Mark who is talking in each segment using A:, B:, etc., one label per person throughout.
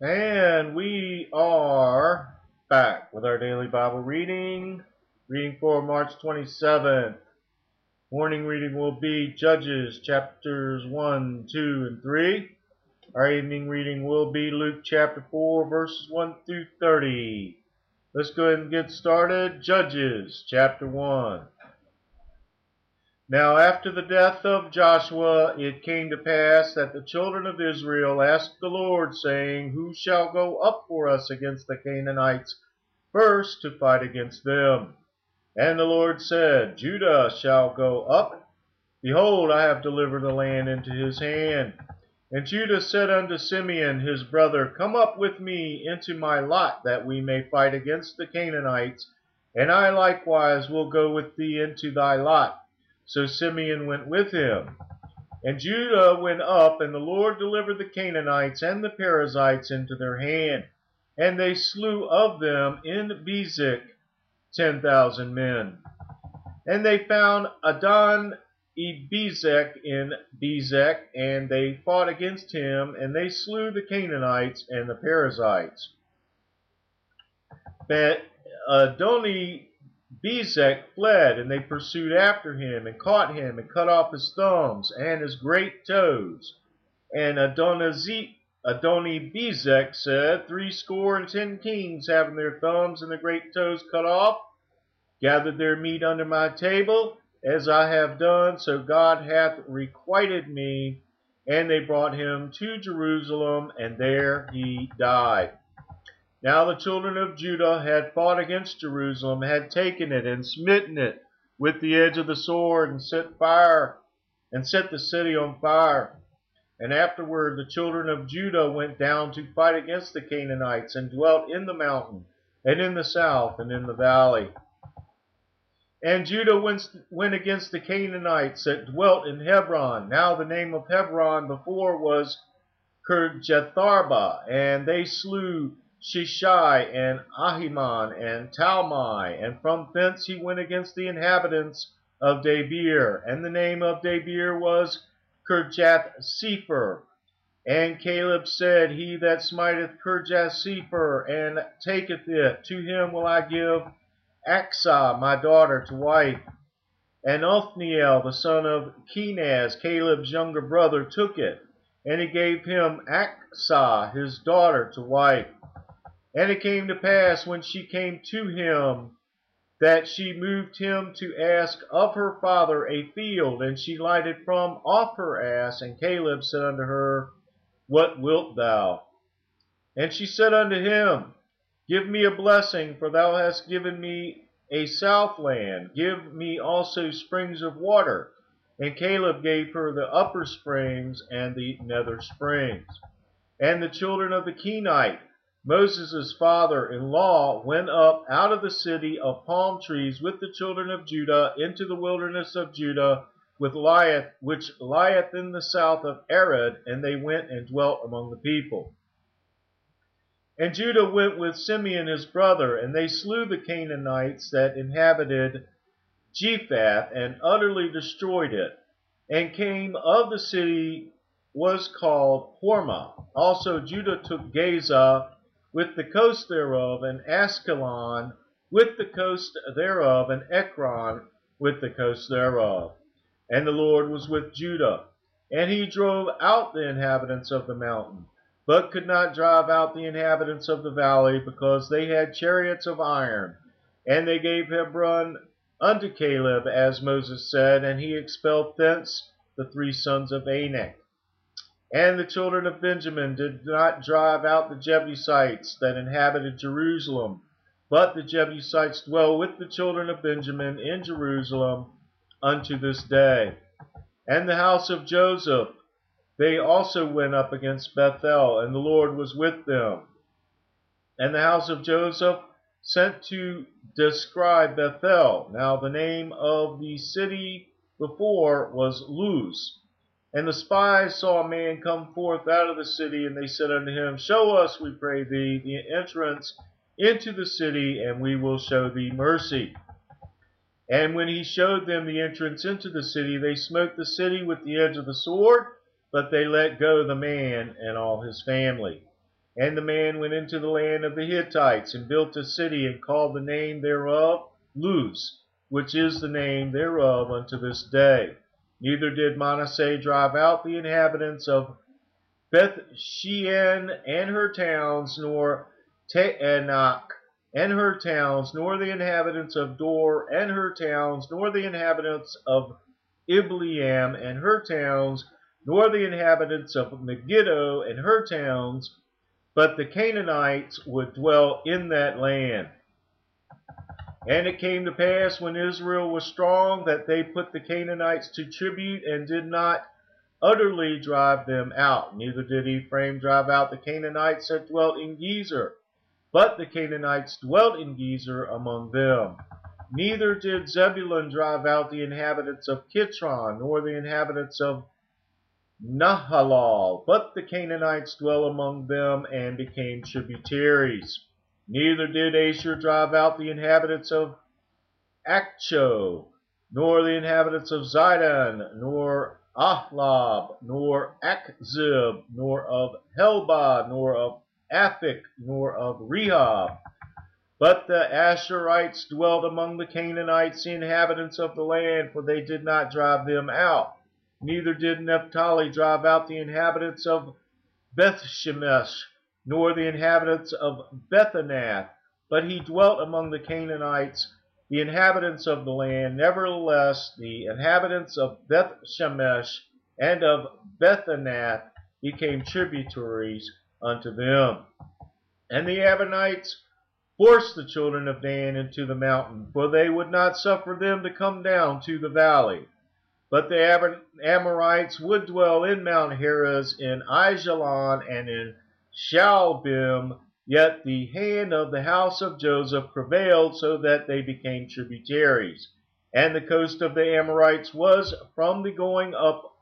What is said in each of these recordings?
A: And we are back with our daily Bible reading. Reading for March 27th. Morning reading will be Judges chapters 1, 2, and 3. Our evening reading will be Luke chapter 4, verses 1 through 30. Let's go ahead and get started. Judges chapter 1. Now after the death of Joshua, it came to pass that the children of Israel asked the Lord, saying, Who shall go up for us against the Canaanites first to fight against them? And the Lord said, Judah shall go up. Behold, I have delivered the land into his hand. And Judah said unto Simeon his brother, Come up with me into my lot, that we may fight against the Canaanites, and I likewise will go with thee into thy lot. So Simeon went with him. And Judah went up, and the Lord delivered the Canaanites and the Perizzites into their hand. And they slew of them in Bezek 10,000 men. And they found Adon-Bezek in Bezek, and they fought against him, and they slew the Canaanites and the Perizzites. But Adoni-Bezek fled, and they pursued after him, and caught him, and cut off his thumbs and his great toes. And Adoni-Bezek said, 60 kings, having their thumbs and their great toes cut off, gathered their meat under my table, as I have done, so God hath requited me. And they brought him to Jerusalem, and there he died. Now the children of Judah had fought against Jerusalem, had taken it, and smitten it with the edge of the sword, and set the city on fire. And afterward the children of Judah went down to fight against the Canaanites, and dwelt in the mountain, and in the south, and in the valley. And Judah went against the Canaanites that dwelt in Hebron. Now the name of Hebron before was Kirjatharba, and they slew Shishai and Ahiman and Talmai, and from thence he went against the inhabitants of Debir, and the name of Debir was Kirjath-Sepher. And Caleb said, He that smiteth Kirjath-Sepher and taketh it, to him will I give Acsah my daughter to wife. And Othniel the son of Kenaz, Caleb's younger brother, took it, and he gave him Acsah his daughter to wife. And it came to pass, when she came to him, that she moved him to ask of her father a field, and she lighted from off her ass. And Caleb said unto her, What wilt thou? And she said unto him, Give me a blessing, for thou hast given me a southland. Give me also springs of water. And Caleb gave her the upper springs and the nether springs. And the children of the Kenite, Moses' father-in-law, went up out of the city of palm trees with the children of Judah into the wilderness of Judah, with Liath, which lieth in the south of Arad, and they went and dwelt among the people. And Judah went with Simeon his brother, and they slew the Canaanites that inhabited Japhath, and utterly destroyed it. And came of the city was called Hormah. Also Judah took Gaza with the coast thereof, and Askelon with the coast thereof, and Ekron with the coast thereof. And the Lord was with Judah, and he drove out the inhabitants of the mountain, but could not drive out the inhabitants of the valley, because they had chariots of iron. And they gave Hebron unto Caleb, as Moses said, and he expelled thence the 3 sons of Anak. And the children of Benjamin did not drive out the Jebusites that inhabited Jerusalem, but the Jebusites dwell with the children of Benjamin in Jerusalem unto this day. And the house of Joseph, they also went up against Bethel, and the Lord was with them. And the house of Joseph sent to describe Bethel. Now the name of the city before was Luz. And the spies saw a man come forth out of the city, and they said unto him, Show us, we pray thee, the entrance into the city, and we will show thee mercy. And when he showed them the entrance into the city, they smote the city with the edge of the sword, but they let go the man and all his family. And the man went into the land of the Hittites, and built a city, and called the name thereof Luz, which is the name thereof unto this day. Neither did Manasseh drive out the inhabitants of Beth Shean and her towns, nor Taanach and her towns, nor the inhabitants of Dor and her towns, nor the inhabitants of Ibleam and her towns, nor the inhabitants of Megiddo and her towns, but the Canaanites would dwell in that land. And it came to pass, when Israel was strong, that they put the Canaanites to tribute, and did not utterly drive them out. Neither did Ephraim drive out the Canaanites that dwelt in Gezer, but the Canaanites dwelt in Gezer among them. Neither did Zebulun drive out the inhabitants of Kitron, nor the inhabitants of Nahalal, but the Canaanites dwell among them, and became tributaries. Neither did Asher drive out the inhabitants of Achcho, nor the inhabitants of Zidon, nor Ahlab, nor Achzib, nor of Helba, nor of Aphik, nor of Rehob. But the Asherites dwelt among the Canaanites, the inhabitants of the land, for they did not drive them out. Neither did Naphtali drive out the inhabitants of Bethshemesh, nor the inhabitants of Bethanath, but he dwelt among the Canaanites, the inhabitants of the land. Nevertheless, the inhabitants of Bethshemesh and of Bethanath became tributaries unto them. And the Ammonites forced the children of Dan into the mountain, for they would not suffer them to come down to the valley. But the Amorites would dwell in Mount Heres, in Aijalon, and in Shaalbim. Yet the hand of the house of Joseph prevailed, so that they became tributaries. And the coast of the Amorites was from the going up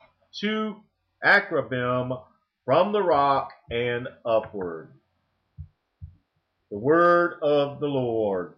A: to Akrabim, from the rock and upward. The word of the Lord.